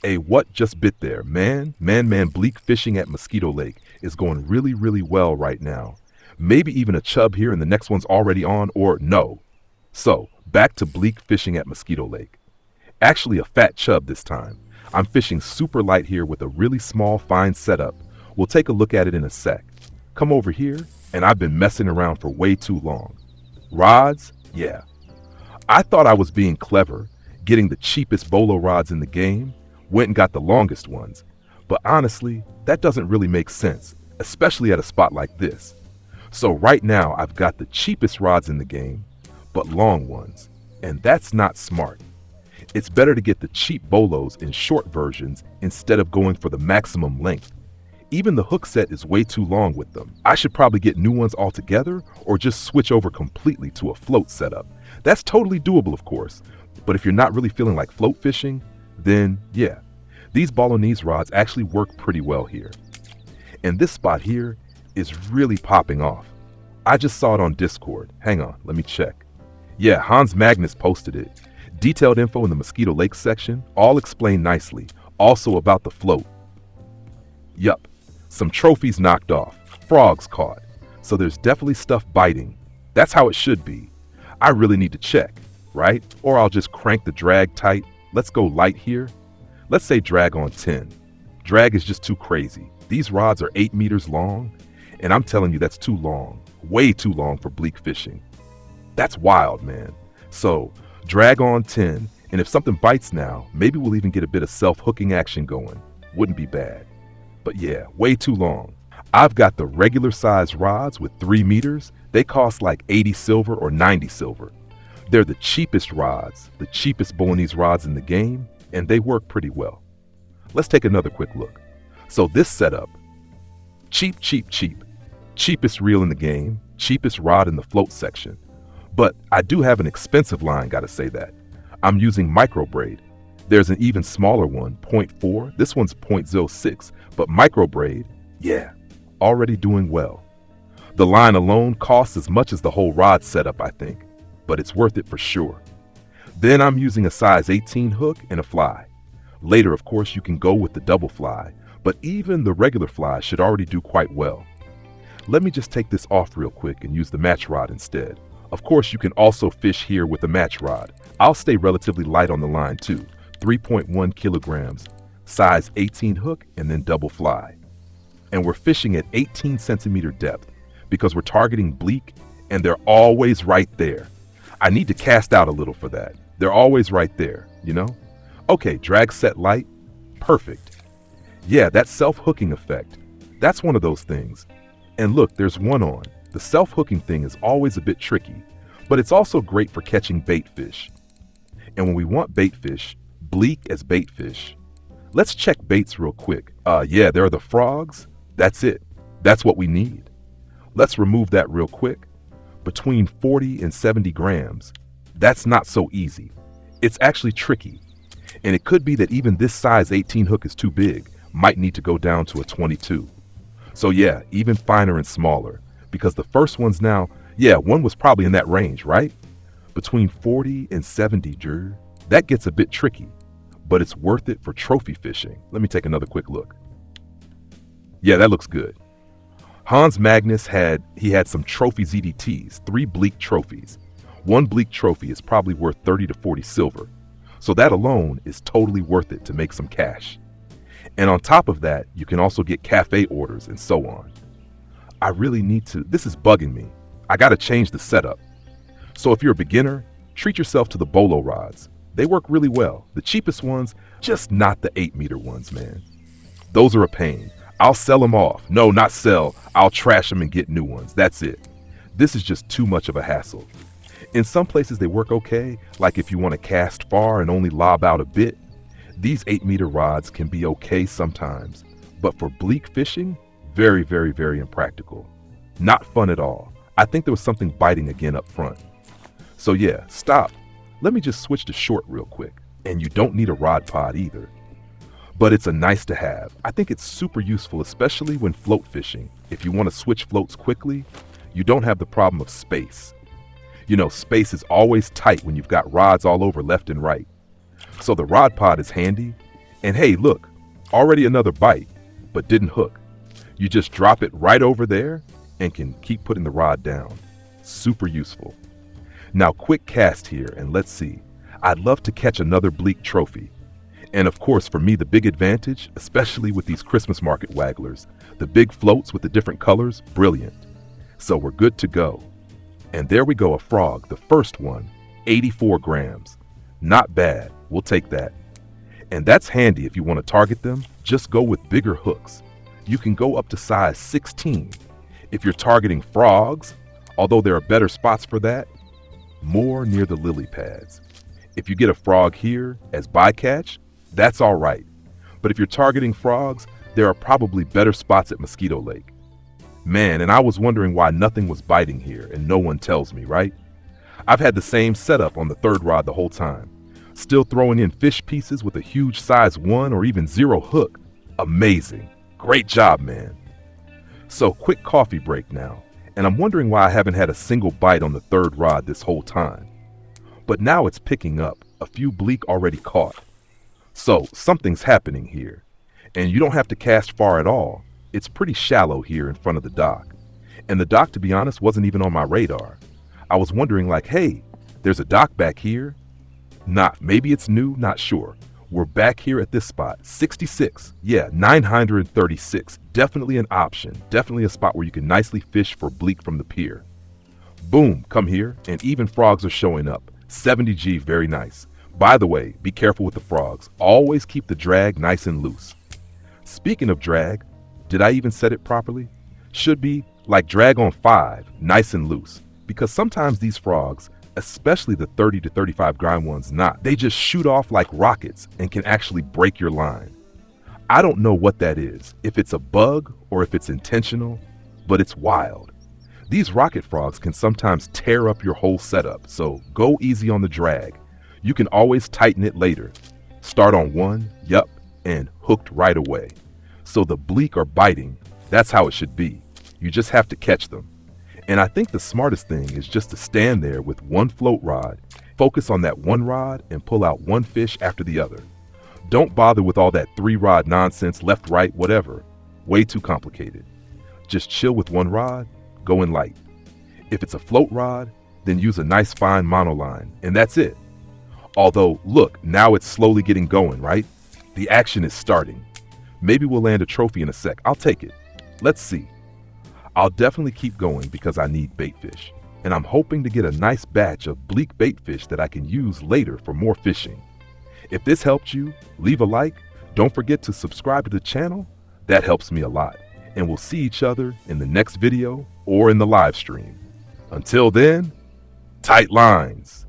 Hey, what just bit there? Man, Bleak fishing at Mosquito Lake is going really, really well right now. Maybe even a chub here and the next one's already on, or no. So, back to Bleak fishing at Mosquito Lake. Actually, a fat chub this time. I'm fishing super light here with a really small, fine setup. We'll take a look at it in a sec. Come over here, and I've been messing around for way too long. Rods? Yeah. I thought I was being clever, getting the cheapest bolo rods in the game, went and got the longest ones. But honestly, that doesn't really make sense, especially at a spot like this. So right now I've got the cheapest rods in the game, but long ones. And that's not smart. It's better to get the cheap bolos in short versions instead of going for the maximum length. Even the hook set is way too long with them. I should probably get new ones altogether or just switch over completely to a float setup. That's totally doable, of course. But if you're not really feeling like float fishing, then yeah, these Bolognese rods actually work pretty well here. And this spot here is really popping off. I just saw it on Discord. Hang on, let me check. Yeah, Hans Magnus posted it. Detailed info in the Mosquito Lake section, all explained nicely. Also about the float. Yup, some trophies knocked off, frogs caught. So there's definitely stuff biting. That's how it should be. I really need to check, right? Or I'll just crank the drag tight. Let's go light here. Let's say drag on 10. Drag is just too crazy. These rods are 8 meters long, and I'm telling you that's too long. Way too long for bleak fishing. That's wild, man. So, drag on 10, and if something bites now, maybe we'll even get a bit of self-hooking action going. Wouldn't be bad. But yeah, way too long. I've got the regular size rods with 3 meters. They cost like 80 silver or 90 silver. They're the cheapest rods, the cheapest Bolognese rods in the game, and they work pretty well. Let's take another quick look. So this setup, cheap. Cheapest reel in the game, cheapest rod in the float section. But I do have an expensive line, gotta say that. I'm using micro braid. There's an even smaller one, 0.4. This one's 0.06, but micro braid, yeah, already doing well. The line alone costs as much as the whole rod setup, I think, but it's worth it for sure. Then I'm using a size 18 hook and a fly. Later, of course, you can go with the double fly, but even the regular fly should already do quite well. Let me just take this off real quick and use the match rod instead. Of course, you can also fish here with a match rod. I'll stay relatively light on the line too, 3.1 kilograms, size 18 hook and then double fly. And we're fishing at 18 centimeter depth because we're targeting bleak and they're always right there. I need to cast out a little for that. They're always right there, you know? Okay, drag set light, perfect. Yeah, that self-hooking effect, that's one of those things. And look, there's one on. The self-hooking thing is always a bit tricky, but it's also great for catching bait fish. And when we want bait fish, bleak as bait fish. Let's check baits real quick. Yeah, there are the frogs. That's it. That's what we need. Let's remove that real quick. Between 40 and 70 grams. That's not so easy. It's actually tricky. And it could be that even this size 18 hook is too big. Might need to go down to a 22. So yeah, even finer and smaller. Because the first ones now, yeah, one was probably in that range, right? Between 40 and 70, Drew. That gets a bit tricky. But it's worth it for trophy fishing. Let me take another quick look. Yeah, that looks good. Hans Magnus had some trophy ZDTs, 3 bleak trophies. One bleak trophy is probably worth 30 to 40 silver. So that alone is totally worth it to make some cash. And on top of that, you can also get cafe orders and so on. I really need to, this is bugging me. I gotta change the setup. So if you're a beginner, treat yourself to the bolo rods. They work really well. The cheapest ones, just not the 8-meter ones, man. Those are a pain. I'll sell them off. No, not sell. I'll trash them and get new ones. That's it. This is just too much of a hassle. In some places they work okay, like if you want to cast far and only lob out a bit. These 8-meter rods can be okay sometimes, but for bleak fishing, very impractical. Not fun at all. I think there was something biting again up front. So yeah, stop. Let me just switch to short real quick. And you don't need a rod pod either. But it's a nice to have. I think it's super useful, especially when float fishing. If you want to switch floats quickly, you don't have the problem of space. You know, space is always tight when you've got rods all over left and right. So the rod pod is handy. And hey, look, already another bite, but didn't hook. You just drop it right over there and can keep putting the rod down. Super useful. Now quick cast here and let's see. I'd love to catch another Bleak trophy. And of course, for me, the big advantage, especially with these Christmas market wagglers, the big floats with the different colors, brilliant. So we're good to go. And there we go, a frog, the first one, 84 grams. Not bad, we'll take that. And that's handy if you want to target them, just go with bigger hooks. You can go up to size 16. If you're targeting frogs, although there are better spots for that, more near the lily pads. If you get a frog here as bycatch, that's all right. But if you're targeting frogs, there are probably better spots at Mosquito Lake. Man, and I was wondering why nothing was biting here and no one tells me, right? I've had the same setup on the third rod the whole time. Still throwing in fish pieces with a huge size 1 or even 0 hook. Amazing. Great job, man. So quick coffee break now, and I'm wondering why I haven't had a single bite on the third rod this whole time. But now it's picking up, a few Bleak already caught. So something's happening here. And you don't have to cast far at all. It's pretty shallow here in front of the dock. And the dock, to be honest, wasn't even on my radar. I was wondering like, hey, there's a dock back here. Maybe it's new, not sure. We're back here at this spot, 66. Yeah, 936. Definitely an option. Definitely a spot where you can nicely fish for Bleak from the pier. Boom, come here, and even frogs are showing up. 70G, very nice. By the way, be careful with the frogs. Always keep the drag nice and loose. Speaking of drag, did I even set it properly? Should be like drag on 5, nice and loose. Because sometimes these frogs, especially the 30 to 35 gram ones, they just shoot off like rockets and can actually break your line. I don't know what that is, if it's a bug or if it's intentional, but it's wild. These rocket frogs can sometimes tear up your whole setup, so go easy on the drag. You can always tighten it later. Start on 1, yup, and hooked right away. So the Bleak are biting, that's how it should be. You just have to catch them. And I think the smartest thing is just to stand there with one float rod, focus on that one rod, and pull out one fish after the other. Don't bother with all that 3-rod nonsense, left, right, whatever. Way too complicated. Just chill with one rod, go in light. If it's a float rod, then use a nice fine monoline, and that's it. Although, look, now it's slowly getting going, right? The action is starting. Maybe we'll land a trophy in a sec. I'll take it. Let's see. I'll definitely keep going because I need baitfish, and I'm hoping to get a nice batch of Bleak baitfish that I can use later for more fishing. If this helped you, leave a like. Don't forget to subscribe to the channel. That helps me a lot. And we'll see each other in the next video or in the live stream. Until then, tight lines.